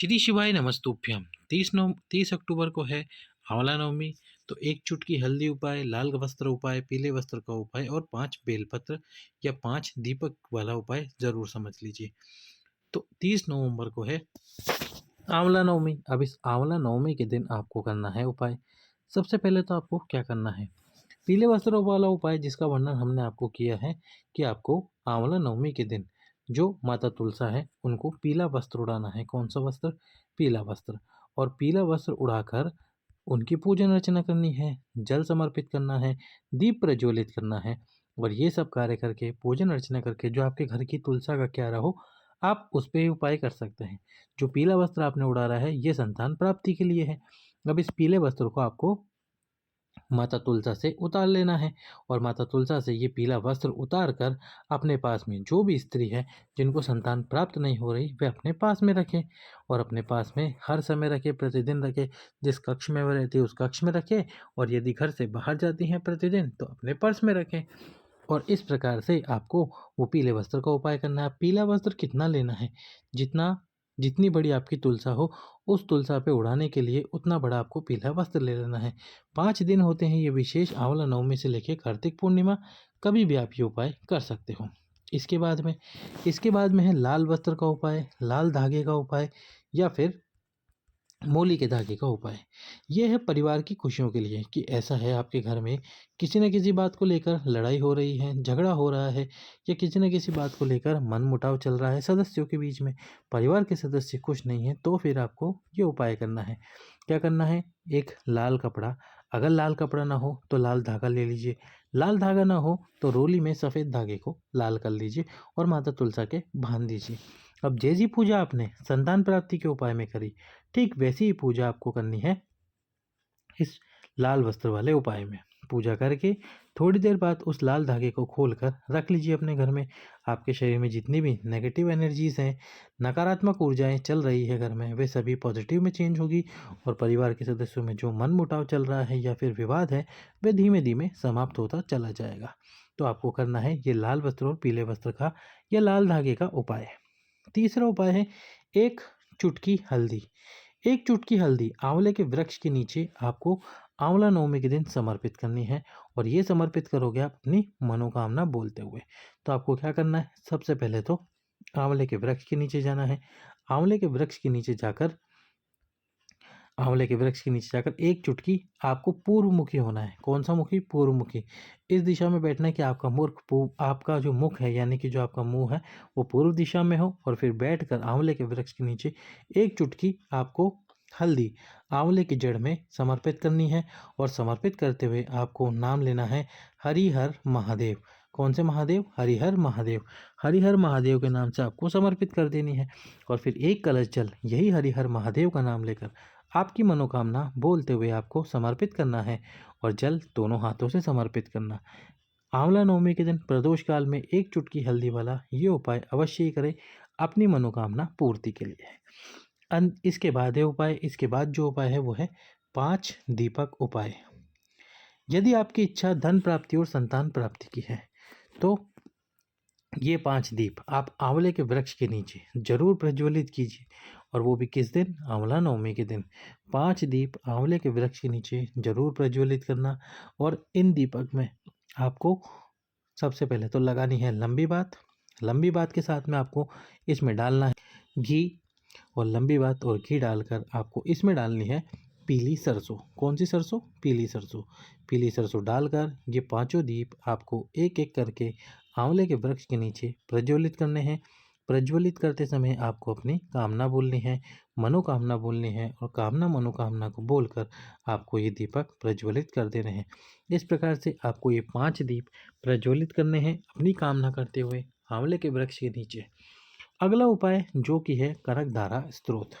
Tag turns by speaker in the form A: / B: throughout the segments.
A: श्री शिवाय नमस्तुभ्यम। 30 अक्टूबर को है आंवला नवमी। तो एक चुटकी हल्दी उपाय, लाल वस्त्र उपाय, पीले वस्त्र का उपाय और 5 बेलपत्र या 5 दीपक वाला उपाय जरूर समझ लीजिए। तो 30 नवंबर को है आंवला नवमी। अब इस आंवला नवमी के दिन आपको करना है उपाय। सबसे पहले तो आपको क्या करना है, पीले वस्त्रों वाला उपाय जिसका वर्णन हमने आपको किया है कि आपको आंवला नवमी के दिन जो माता तुलसा है उनको पीला वस्त्र उड़ाना है। कौन सा वस्त्र? पीला वस्त्र। और पीला वस्त्र उड़ाकर उनकी पूजन अर्चना करनी है, जल समर्पित करना है, दीप प्रज्वलित करना है। और ये सब कार्य करके, पूजन अर्चना करके, जो आपके घर की तुलसा का क्यारा हो आप उस पर ही उपाय कर सकते हैं। जो पीला वस्त्र आपने उड़ा रहा है ये संतान प्राप्ति के लिए है। अब इस पीले वस्त्र को आपको माता तुलसा से उतार लेना है। और माता तुलसा से ये पीला वस्त्र उतार कर अपने पास में जो भी स्त्री है जिनको संतान प्राप्त नहीं हो रही वे अपने पास में रखें। और अपने पास में हर समय रखे, प्रतिदिन रखे। जिस कक्ष में वह रहती है उस कक्ष में रखें। और यदि घर से बाहर जाती हैं प्रतिदिन तो अपने पर्स में रखें। और इस प्रकार से आपको वो पीले वस्त्र का उपाय करना है। पीला वस्त्र कितना लेना है? जितना जितनी बड़ी आपकी तुलसा हो उस तुलसा पे उड़ाने के लिए उतना बड़ा आपको पीला वस्त्र ले लेना है। 5 दिन होते हैं ये विशेष, आंवला नवमी से लेकर कार्तिक पूर्णिमा, कभी भी आप ये उपाय कर सकते हो। इसके बाद में इसके बाद में है लाल वस्त्र का उपाय, लाल धागे का उपाय या फिर मोली के धागे का उपाय। ये है परिवार की खुशियों के लिए कि ऐसा है आपके घर में किसी न किसी बात को लेकर लड़ाई हो रही है, झगड़ा हो रहा है, या किसी न किसी बात को लेकर मनमुटाव चल रहा है सदस्यों के बीच में, परिवार के सदस्य खुश नहीं हैं, तो फिर आपको ये उपाय करना है। क्या करना है? एक लाल कपड़ा, अगर लाल कपड़ा ना हो तो लाल धागा ले लीजिए, लाल धागा ना हो तो रोली में सफ़ेद धागे को लाल कर लीजिए और माता तुलसा के बांध दीजिए। अब जैसी पूजा आपने संतान प्राप्ति के उपाय में करी, ठीक वैसी ही पूजा आपको करनी है इस लाल वस्त्र वाले उपाय में। पूजा करके थोड़ी देर बाद उस लाल धागे को खोलकर रख लीजिए अपने घर में। आपके शरीर में जितनी भी नेगेटिव एनर्जीज हैं, नकारात्मक ऊर्जाएं चल रही है घर में, वे सभी पॉजिटिव में चेंज होगी। और परिवार के सदस्यों में जो मन मुटाव चल रहा है या फिर विवाद है वह धीमे धीमे समाप्त होता चला जाएगा। तो आपको करना है ये लाल वस्त्र और पीले वस्त्र का या लाल धागे का उपाय। तीसरा उपाय है एक चुटकी हल्दी। एक चुटकी हल्दी आंवले के वृक्ष के नीचे आपको आंवला नवमी के दिन समर्पित करनी है। और ये समर्पित करोगे आप अपनी मनोकामना बोलते हुए। तो आपको क्या करना है? सबसे पहले तो आंवले के वृक्ष के नीचे जाना है। आंवले के वृक्ष के नीचे जाकर आंवले के वृक्ष के नीचे जाकर एक चुटकी आपको पूर्वमुखी होना है। कौन सा मुखी? पूर्वमुखी। इस दिशा में बैठना है कि आपका जो मुख है यानी कि जो आपका मुंह है वो पूर्व दिशा में हो। और फिर बैठकर आंवले के वृक्ष के नीचे एक चुटकी आपको हल्दी आंवले की जड़ में समर्पित करनी है। और समर्पित करते हुए आपको नाम लेना है हरिहर महादेव। कौन से महादेव? हरिहर महादेव। हरिहर महादेव के नाम से आपको समर्पित कर देनी है। और फिर एक कलश जल यही हरिहर महादेव का नाम लेकर आपकी मनोकामना बोलते हुए आपको समर्पित करना है। और जल दोनों हाथों से समर्पित करना। आंवला नवमी के दिन प्रदोष काल में एक चुटकी हल्दी वाला ये उपाय अवश्य ही करें अपनी मनोकामना पूर्ति के लिए। इसके बाद जो उपाय है वो है 5 दीपक उपाय। यदि आपकी इच्छा धन प्राप्ति और संतान प्राप्ति की है तो ये 5 दीप आप आंवले के वृक्ष के नीचे जरूर प्रज्वलित कीजिए। और वो भी किस दिन? आंवला नवमी के दिन। 5 दीप आंवले के वृक्ष के नीचे जरूर प्रज्वलित करना। और इन दीपक में आपको सबसे पहले तो लगानी है लंबी बात। लंबी बात के साथ में आपको इसमें डालना है घी। और लंबी बात और घी डालकर आपको इसमें डालनी है पीली सरसों। कौन सी सरसों? पीली सरसों। पीली सरसों डालकर ये पांचों दीप आपको एक एक करके आंवले के वृक्ष के नीचे प्रज्वलित करने हैं। प्रज्वलित करते समय आपको अपनी कामना बोलनी है, मनोकामना बोलनी है। और कामना मनोकामना को बोलकर आपको ये दीपक प्रज्वलित कर देने हैं। इस प्रकार से आपको ये 5 दीप प्रज्वलित करने हैं अपनी कामना करते हुए आंवले के वृक्ष के नीचे। अगला उपाय जो कि है कनकधारा स्त्रोत।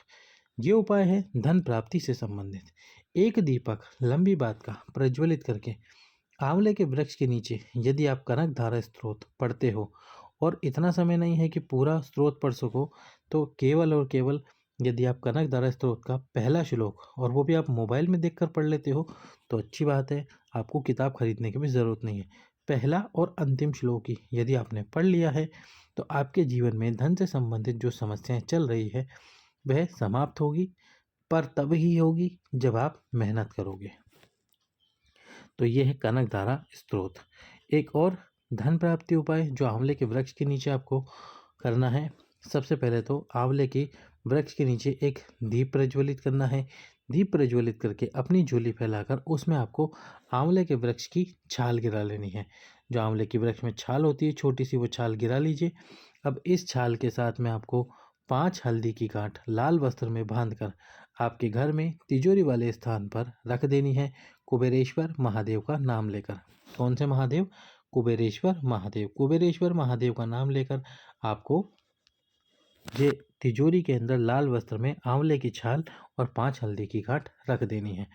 A: ये उपाय है धन प्राप्ति से संबंधित। एक दीपक लंबी बात का प्रज्वलित करके आंवले के वृक्ष के नीचे यदि आप कनकधारा स्त्रोत पढ़ते हो, और इतना समय नहीं है कि पूरा स्त्रोत पढ़ सको, तो केवल और केवल यदि आप कनकधारा स्त्रोत का पहला श्लोक, और वो भी आप मोबाइल में देखकर पढ़ लेते हो तो अच्छी बात है, आपको किताब खरीदने की भी ज़रूरत नहीं है। पहला और अंतिम श्लोक ही यदि आपने पढ़ लिया है तो आपके जीवन में धन से संबंधित जो समस्याएं चल रही है वह समाप्त होगी, पर तब ही होगी जब आप मेहनत करोगे। तो ये है कनक धारा स्त्रोत। एक और धन प्राप्ति उपाय जो आंवले के वृक्ष के नीचे आपको करना है। सबसे पहले तो आंवले के वृक्ष के नीचे एक दीप प्रज्वलित करना है। दीप प्रज्वलित करके अपनी झोली फैलाकर उसमें आपको आंवले के वृक्ष की छाल गिरा लेनी है। जो आंवले के वृक्ष में छाल होती है छोटी सी, वो छाल गिरा लीजिए। अब इस छाल के साथ में आपको 5 हल्दी की गांठ लाल वस्त्र में बांधकर आपके घर में तिजोरी वाले स्थान पर रख देनी है, कुबेरेश्वर महादेव का नाम लेकर। कौन से महादेव? कुबेरेश्वर महादेव। कुबेरेश्वर महादेव का नाम लेकर आपको ये तिजोरी के अंदर लाल वस्त्र में आंवले की छाल और 5 हल्दी की गांठ रख देनी है।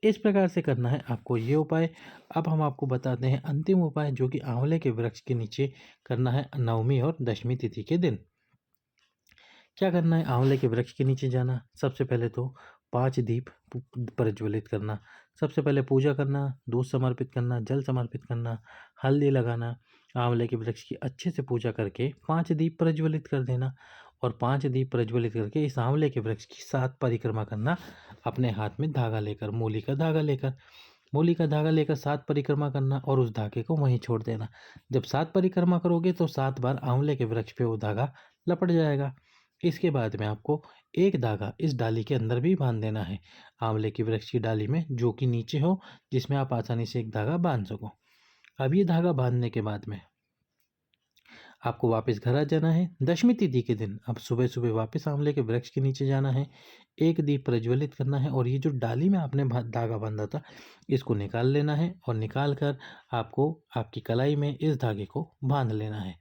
A: इस प्रकार से करना है आपको ये उपाय। अब हम आपको बताते हैं अंतिम उपाय जो कि आंवले के वृक्ष के नीचे करना है नवमी और दशमी तिथि के दिन। क्या करना है? आंवले के वृक्ष के नीचे जाना, सबसे पहले तो 5 दीप प्रज्वलित करना, सबसे पहले पूजा करना, दूध समर्पित करना, जल समर्पित करना, हल्दी लगाना, आंवले के वृक्ष की अच्छे से पूजा करके 5 दीप प्रज्वलित कर देना और 5 दीप प्रज्वलित करके इस आंवले के वृक्ष की 7 परिक्रमा करना। अपने हाथ में धागा लेकर, मूली का धागा लेकर 7 परिक्रमा करना और उस धागे को वहीं छोड़ देना। जब 7 परिक्रमा करोगे तो 7 बार आंवले के वृक्ष पे वो धागा लपट जाएगा। इसके बाद में आपको एक धागा इस डाली के अंदर भी बांध देना है, आंवले की वृक्ष की डाली में, जो कि नीचे हो, जिसमें आप आसानी से एक धागा बांध सको। अब ये धागा बांधने के बाद में आपको वापस घर आ जाना है। दशमी तिथि के दिन अब सुबह सुबह वापस आंवले के वृक्ष के नीचे जाना है, एक दीप प्रज्वलित करना है और ये जो डाली में आपने धागा बांधा था इसको निकाल लेना है और निकाल कर आपको आपकी कलाई में इस धागे को बांध लेना है।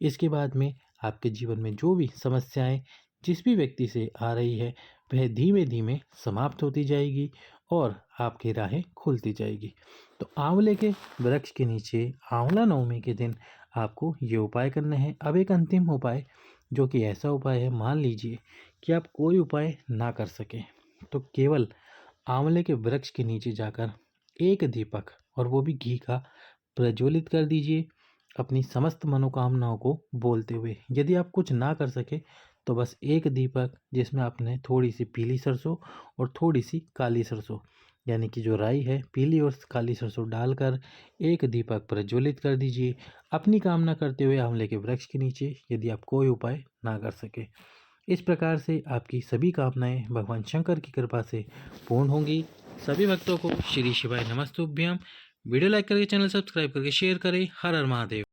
A: इसके बाद में आपके जीवन में जो भी समस्याएं जिस भी व्यक्ति से आ रही है वह धीमे धीमे समाप्त होती जाएगी और आपकी राहें खुलती जाएगी। तो आंवले के वृक्ष के नीचे आंवला नवमी के दिन आपको ये उपाय करने हैं। अब एक अंतिम उपाय जो कि ऐसा उपाय है, मान लीजिए कि आप कोई उपाय ना कर सकें तो केवल आंवले के वृक्ष के नीचे जाकर एक दीपक, और वो भी घी का, प्रज्वलित कर दीजिए अपनी समस्त मनोकामनाओं को बोलते हुए। यदि आप कुछ ना कर सके तो बस एक दीपक जिसमें आपने थोड़ी सी पीली सरसों और थोड़ी सी काली सरसों, यानी कि जो राई है, पीली और काली सरसों डालकर एक दीपक प्रज्वलित कर दीजिए अपनी कामना करते हुए आंवले के वृक्ष के नीचे, यदि आप कोई उपाय ना कर सके। इस प्रकार से आपकी सभी कामनाएं भगवान शंकर की कृपा से पूर्ण होंगी। सभी भक्तों को श्री शिवाय नमस्तुभ्यम। वीडियो लाइक करके चैनल सब्सक्राइब करके शेयर करें। हर हर महादेव।